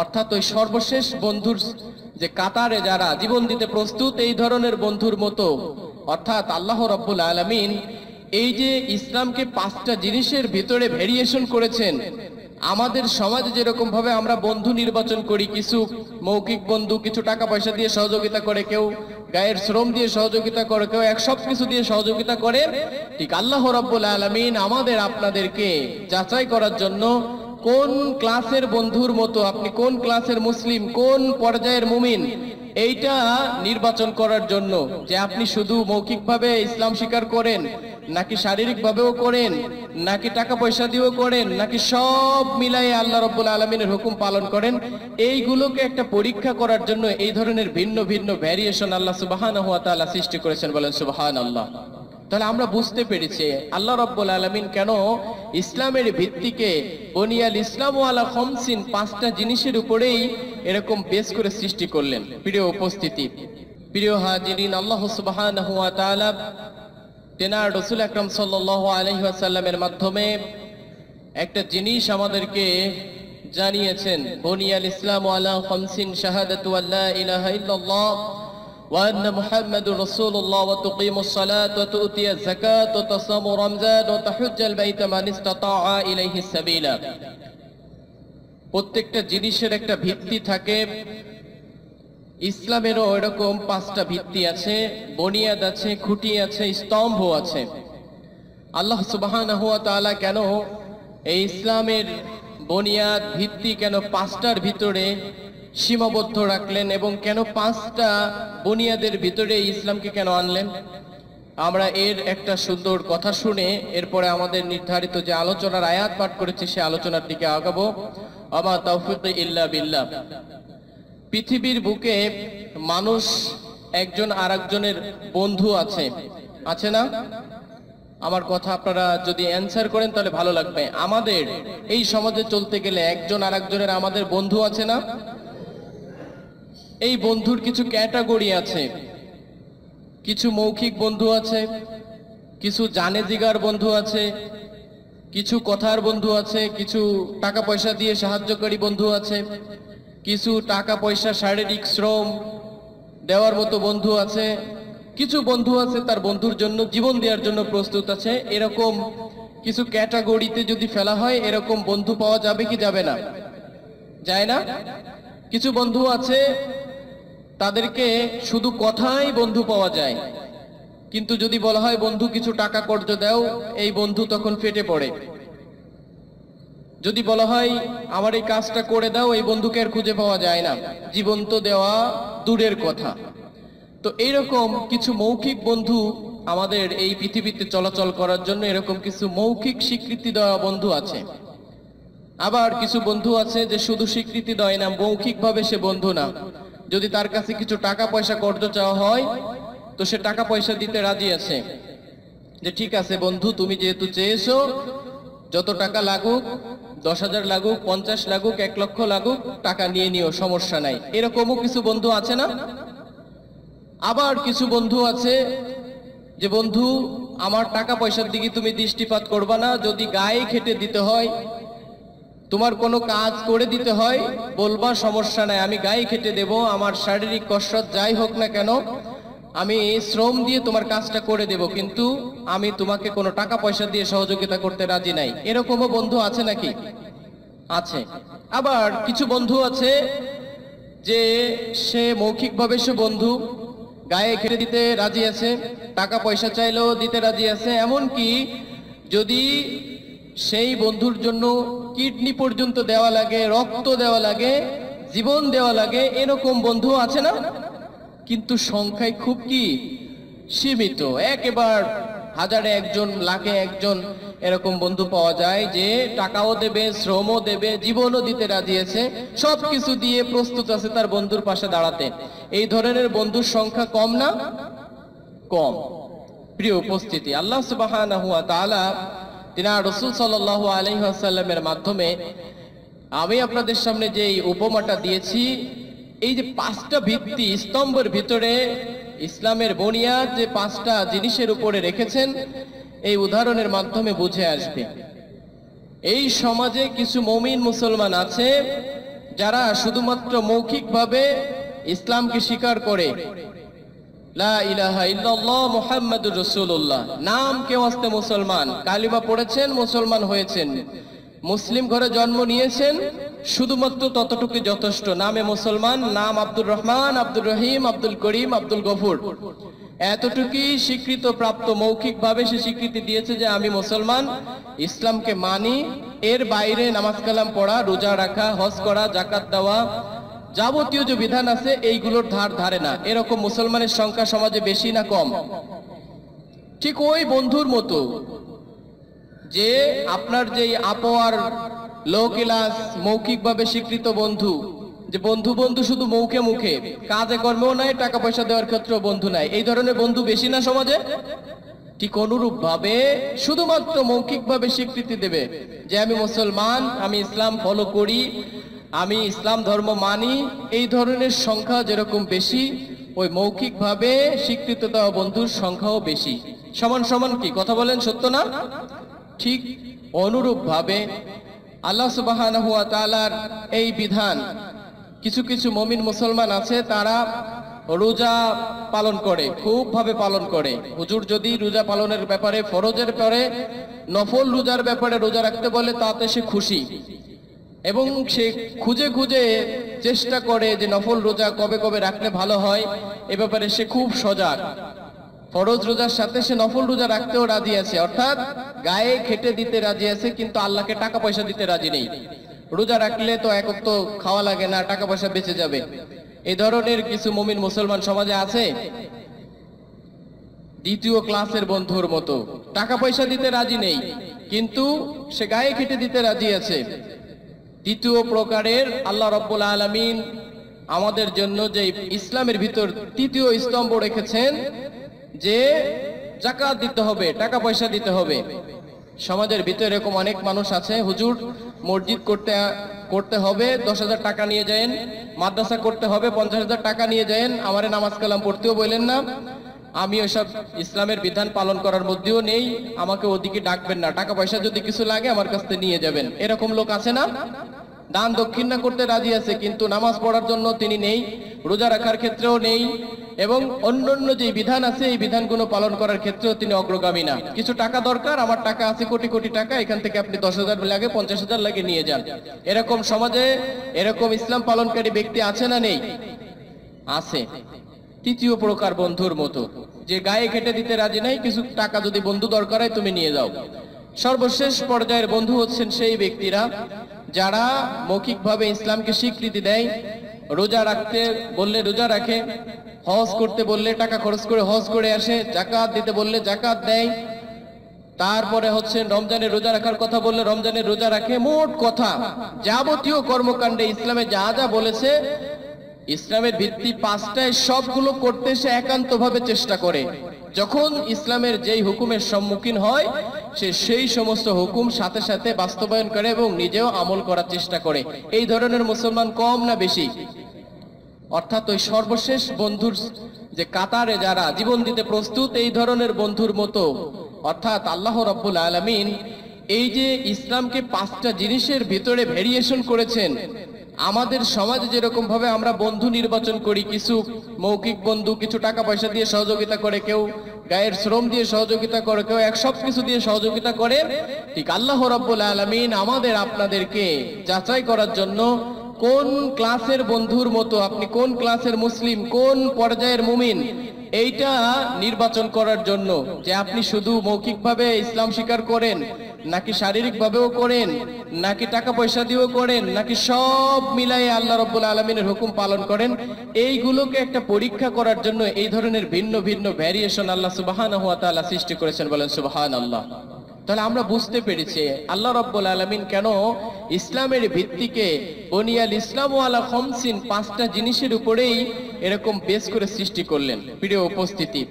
অর্থাৎ ওই সর্বশেষ বন্ধুর যে কাতারে যারা জীবন দিতে প্রস্তুত, এই ধরনের বন্ধুর মতো। অর্থাৎ আল্লাহ রাব্বুল আলামিন এই যে ইসলামকে 5টা জিনিসের ভিতরে ভেরিয়েশন করেছেন। আমাদের সমাজে যেরকম ভাবে আমরা বন্ধু নির্বাচন করি, কিছু মৌখিক বন্ধু, কিছু টাকা পয়সা দিয়ে সহযোগিতা করে, কেউ গায়ের শ্রম দিয়ে সহযোগিতা করে, কেউ সব কিছু দিয়ে সহযোগিতা করে, ঠিক আল্লাহ রাব্বুল আলামিন আমাদের আপনাদেরকে যাচাই করার জন্য কোন ক্লাসের বন্ধুর মতো, আপনি কোন ক্লাসের মুসলিম, কোন পর্যায়ের মুমিন, এইটা নির্বাচন করার জন্য, যে আপনি শুধু মৌখিকভাবে ইসলাম স্বীকার করেন, নাকি শারীরিকভাবেও করেন, নাকি টাকা পয়সা দিয়েও করেন, নাকি সব মিলাই আল্লাহ রাব্বুল আলামিনের হুকুম পালন করেন, এইগুলোকে একটা পরীক্ষা করার জন্য এই ধরনের ভিন্ন ভিন্ন ভ্যারিয়েশন আল্লাহ সুবহানাহু ওয়া তাআলা সৃষ্টি করেছেন। বলেন সুবহানাল্লাহ। তাহলে আমরা বুঝতে পেরেছি আল্লাহ রাব্বুল আলামিন কেন ইসলামের ভিত্তিকে বুনিয়াল ইসলামু আলা খামসিন, 5টা জিনিসের উপরেই এরকম বেস করে সৃষ্টি করলেন। প্রিয় উপস্থিতি, প্রিয় হাজিরিন, আল্লাহ সুবহানাহু ওয়া তাআলা তেনার রাসূল আকরাম সাল্লাল্লাহু আলাইহি ওয়াসাল্লামের মাধ্যমে একটা জিনিস আমাদেরকে জানিয়েছেন। বুনিয়াল ইসলামু আলা খামসিন, শাহাদাতু আল্লা ইলাহা ইল্লাল্লাহ وأن محمد رسول الله وتقيم الصلاة وتؤتي الزكاة وتصوم رمضان وتحج البيت من استطاع إليه السبيل। প্রত্যেকটা জিনিসের একটা ভিত্তি থাকে। ইসলামেরও এরকম 5টা ভিত্তি আছে, বুনিয়াদ আছে, খুঁটি আছে, স্তম্ভ আছে। আল্লাহ সুবহানাহু ওয়া তাআলা কেন এই ইসলামের বুনিয়াদ ভিত্তি কেন 5টার ভিতরে সীমাবদ্ধ রাখলেন, এবং কেন 5টা বুনিয়াদের ভিতরে ইসলামকে কেন আনলেন? আমরা এর একটা সুন্দর কথা শুনে এরপরে আমাদের নির্ধারিত যে আলোচনার আয়াত পাঠ করেছে সে আলোচনার দিকে আগাবো। আমা তাওফীকি ইল্লা বিল্লাহ। পৃথিবীর বুকে মানুষ একজন আরেকজনের বন্ধু আছে, আছে না? আমার কথা আপনারা যদি অ্যানসার করেন তাহলে ভালো লাগবে। আমাদের এই সমাজে চলতে গেলে একজন আরেকজনের আমাদের বন্ধু আছে না? এই বন্ধুর কিছু ক্যাটাগরি আছে। কিছু মৌখিক বন্ধু আছে, কিছু জানে জিগার বন্ধু আছে, কিছু কথার বন্ধু আছে, কিছু টাকা পয়সা দিয়ে সাহায্যকারী বন্ধু আছে, কিছু টাকা পয়সা শারীরিক শ্রম দেওয়ার মতো বন্ধু আছে, কিছু বন্ধু আছে তার বন্ধুর জন্য জীবন দেওয়ার জন্য প্রস্তুত আছে। এরকম কিছু ক্যাটাগরিতে যদি ফেলা হয়, এরকম বন্ধু পাওয়া যাবে কি যাবে না? যায় না? কিছু বন্ধু আছে তাদেরকে শুধু কথাই বন্ধু পাওয়া যায়, কিন্তু যদি বলা হয় বন্ধু কিছু টাকা কর্জ দাও, এই বন্ধু তখন ফেটে পড়ে। যদি বলা হয় আমার এই কাজটা করে দাও, এই বন্ধুকে আর খুঁজে পাওয়া যায় না, জীবন্ত দেওয়া দূরের কথা। তো এইরকম কিছু মৌখিক বন্ধু আমাদের এই পৃথিবীতে চলাচল করার জন্য এরকম কিছু মৌখিক স্বীকৃতি দেওয়া বন্ধু আছে। আবার কিছু বন্ধু আছে যে শুধু স্বীকৃতি দেয় না, মৌখিকভাবে সে বন্ধু না। যদি তার কাছে কিছু টাকা পয়সা কর্জ চাওয়া হয় তো সে টাকা পয়সা দিতে রাজি আছে, যে ঠিক আছে বন্ধু, তুমি যেহেতু চেয়েছো, যত টাকা লাগুক, 10,000 লাগুক, 50 লাগুক, 1 লক্ষ লাগুক, টাকা নিয়ে নিও, সমস্যা নাই। এরকমও কিছু বন্ধু আছে না? আবার কিছু বন্ধু আছে যে বন্ধু আমার টাকা পয়সার দিকে তুমি দৃষ্টিপাত করবা না, যদি গায়ে খেটে দিতে হয়, তোমার কোনো কাজ করে দিতে হয়, বলবা সমস্যা নাই, আমি গায়ে খেটে দেব, আমার শারীরিক কসরত যাই হোক না কেন আমি শ্রম দিয়ে তোমার কাজটা করে দেব, কিন্তু আমি তোমাকে কোনো টাকা পয়সা দিয়ে সহযোগিতা করতে রাজি নাই। এরকমও বন্ধু আছে নাকি? আছে। আবার কিছু বন্ধু আছে যে সে মৌখিকভাবে সে বন্ধু, গায়ে খেটে দিতে রাজি আছে, টাকা পয়সা চাইলেও দিতে রাজি আছে, এমনকি যদি সেই বন্ধুর জন্য কিডনি পর্যন্ত দেওয়া লাগে, রক্ত দেওয়া লাগে, জীবন দেওয়া লাগে, এরকম বন্ধু আছে না? কিন্তু সংখ্যায় খুব কি সীমিত। একেবারে হাজারে একজন, লাখে একজন এরকম বন্ধু পাওয়া যায় যে টাকাও দেবে, শ্রমও দেবে, জীবনও দিতে রাজি আছে, সবকিছু দিয়ে প্রস্তুত আছে তার বন্ধুর পাশে দাঁড়াতে। এই ধরনের বন্ধুর সংখ্যা কম না? কম। প্রিয় উপস্থিতি, আল্লাহ সুবহানাহু ওয়া তাআলা তিনার রাসূল সাল্লাল্লাহু আলাইহি ওয়াসাল্লামের মাধ্যমে আমি আপনাদের সামনে যে উপমাটা দিয়েছি, এই যে 5টা ভিত্তি স্তম্ভের ভিতরে ইসলামের বুনিয়াদ যে 5টা জিনিসের উপরে রেখেছেন, এই উদাহরণের মাধ্যমে বুঝে আসবে। এই সমাজে কিছু মুমিন মুসলমান আছে যারা শুধুমাত্র মৌখিকভাবে ইসলামকে স্বীকার করে, লা ইলাহা ইল্লাল্লাহ মুহাম্মাদুর রাসূলুল্লাহ, নাম কেউ আসতে মুসলমান, কালিমা পড়েছেন, মুসলমান হয়েছেন, মুসলিম ঘরে জন্ম নিয়েছেন, শুধুমাত্র ততটুকু যথেষ্ট। নামে মুসলমান, নাম আব্দুর রহমান, আব্দুর রহিম, আব্দুল করিম, আব্দুল গফুর, এতটুকুই স্বীকৃত প্রাপ্ত। মৌখিকভাবে সে স্বীকৃতি দিয়েছে যে আমি মুসলমান, ইসলামকে মানি। এর বাইরে নামাজ কালাম পড়া, রোজা রাখা, হজ করা, যাকাত দেওয়া, যাবতীয় যে বিধান আছে এইগুলোর ধার ধারে না। এরকম মুসলমানের সংখ্যা সমাজে বেশি না কম? ঠিক ওই বন্ধুর মতো যে আপনার যেই আপোয়ার লো ক্লাস মৌখিকভাবে স্বীকৃত বন্ধু, যে বন্ধু বন্ধু শুধু মুখে মুখে, কাজে কর্মেও নাই, টাকা পয়সা দেওয়ার ক্ষেত্রেও বন্ধু নাই, এই ধরনের বন্ধু বেশি না সমাজে? ঠিক অনুরূপ ভাবে শুধুমাত্র মৌখিকভাবে স্বীকৃতি দেবে যে আমি মুসলমান, আমি ইসলাম ফলো করি, আমি ইসলাম ধর্ম মানি, এই ধরনের সংখ্যা যেরকম বেশি, ওই মৌখিকভাবে স্বীকৃত দেওয়া বন্ধুর সংখ্যাও বেশি। সমান সমান কি কথা বলেন, সত্য না? ঠিক অনুরূপ ভাবে আল্লাহ সুবহানাহু ওয়া তাআলার এই বিধান, কিছু কিছু মুমিন মুসলমান আছে তারা রোজা পালন করে, খুব ভাবে পালন করে। হুজুর যদি রোজা পালনের ব্যাপারে, ফরজের পরে নফল রোজার ব্যাপারে রোজা রাখতে বলে তাতে সে খুশি, এবং সে খুঁজে খুঁজে চেষ্টা করে যে নফল রোজা কবে কবে রাখলে ভালো হয়, এ ব্যাপারে সে খুব সজাগ। ফরজ রোজার সাথে সে নফল রোজা রাখতেও রাজি আছে, অর্থাৎ গায়ে খেটে দিতে রাজি আছে, কিন্তু আল্লাহকে টাকা পয়সা দিতে রাজি নেই। রোজা রাখলে তো এক তো খাওয়া লাগে না, টাকা পয়সা বেঁচে যাবে। এই ধরনের কিছু মুমিন মুসলমান সমাজে আছে, দ্বিতীয় ক্লাসের বন্ধুর মতো, টাকা পয়সা দিতে রাজি নেই কিন্তু সে গায়ে খেটে দিতে রাজি আছে। তৃতীয় প্রকারের আল্লাহ রাব্বুল আলামিন আমাদের জন্য যে ইসলামের ভিতর তৃতীয় স্তম্ভ রেখেছেন যে যাকাত দিতে হবে, টাকা পয়সা দিতে হবে। সমাজের ভিতরে এরকম অনেক মানুষ আছে, হুজুর মসজিদ করতে হবে 10,000 টাকা নিয়ে যায়েন, মাদ্রাসা করতে হবে 50,000 টাকা নিয়ে যায়েন, আমারে নামাজ কালাম পড়তেও বললেন না, আমি ওইসব ইসলামের বিধান পালন করার মধ্যেও নেই, আমাকে ওদিকে ডাকবেন না, টাকা পয়সা যদি কিছু লাগে আমার কাছ থেকে নিয়ে যাবেন। এরকম লোক আছে না? দান দক্ষিণা করতে রাজি আছে কিন্তু নামাজ পড়ার জন্য তিনি নেই, রোজা রাখার ক্ষেত্রেও নেই, এবং অন্যান্য যে বিধান আছে এই বিধানগুলো পালন করার ক্ষেত্রেও তিনি অগ্রগামী না। কিছু টাকা দরকার, আমার টাকা আছে কোটি কোটি টাকা, এখান থেকে আপনি 10,000 লাগে, 50,000 লাগে, নিয়ে যান। এরকম সমাজে এরকম ইসলাম পালনকারী ব্যক্তি আছে না নেই? আছে। তৃতীয় প্রকার বন্ধুর মতো, যে গায়ে কেটে দিতে রাজি নাই, কিছু টাকা যদি বন্ধু দরকার হয় তুমি নিয়ে যাও। সর্বশেষ পর্যায়ের বন্ধু হচ্ছেন সেই ব্যক্তিরা যারা মৌখিকভাবে ইসলামকে স্বীকৃতি দেয়, রোজা রাখতে বললে রোজা রাখে, হজ করতে বললে টাকা খরচ করে হজ করে আসে, যাকাত দিতে বললে যাকাত দেয়, তারপরে হচ্ছে রমজানের রোজা রাখার কথা বললে রমজানের রোজা রাখে। মোট কথা যাবতীয় কর্মকাণ্ডে ইসলামে যা যা বলেছে, ইসলামের ভিত্তি 5টায় সবগুলো করতে সে একান্তভাবে চেষ্টা করে। যখন ইসলামের যেই হুকুমের সম্মুখীন হয় সে সেই সমস্ত হুকুম সাথে সাথে বাস্তবায়ন করে এবং নিজেও আমল করার চেষ্টা করে। এই ধরনের মুসলমান কম না বেশি? অর্থাৎ ওই সর্বশেষ বন্ধুর যে কাতারে যারা জীবন দিতে প্রস্তুত, এই ধরনের বন্ধুর মতো। অর্থাৎ আল্লাহ রাব্বুল আলামিন এই যে ইসলামকে 5টা জিনিসের ভিতরে ভেরিয়েশন করেছেন, আমাদের সমাজে যেরকম ভাবে আমরা বন্ধু নির্বাচন করি, কিছু মৌখিক বন্ধু, কিছু টাকা পয়সা দিয়ে সহযোগিতা করে, কেউ গায়ের শ্রম দিয়ে সহযোগিতা করে, কেউ সব কিছু দিয়ে সহযোগিতা করে, ঠিক আল্লাহ রাব্বুল আলামিন আমাদের আপনাদেরকে যাচাই করার জন্য কোন ক্লাসের বন্ধুর মতো, আপনি কোন ক্লাসের মুসলিম, কোন পর্যায়ের মুমিন, এইটা নির্বাচন করার জন্য যে আপনি শুধু মৌখিকভাবে ইসলাম স্বীকার করেন, নাকি শারীরিকভাবেও করেন, নাকি টাকা পয়সা দিয়েও করেন, নাকি সব মিলাই আল্লাহ রাব্বুল আলামিনের হুকুম পালন করেন, এইগুলোকে একটা পরীক্ষা করার জন্য এই ধরনের ভিন্ন ভিন্ন ভ্যারিয়েশন আল্লাহ সুবহানাহু ওয়া তাআলা সৃষ্টি করেছেন। বলেন সুবহানাল্লাহ। তাহলে আমরা বুঝতে পেরেছি আল্লাহ রাব্বুল আলামিন কেন ইসলামের ভিত্তিকে বুনিয়াল ইসলাম আলা খামসিন, 5টা জিনিসের উপরেই এরকম বেস করে সৃষ্টি করলেন। প্রিয় উপস্থিতি,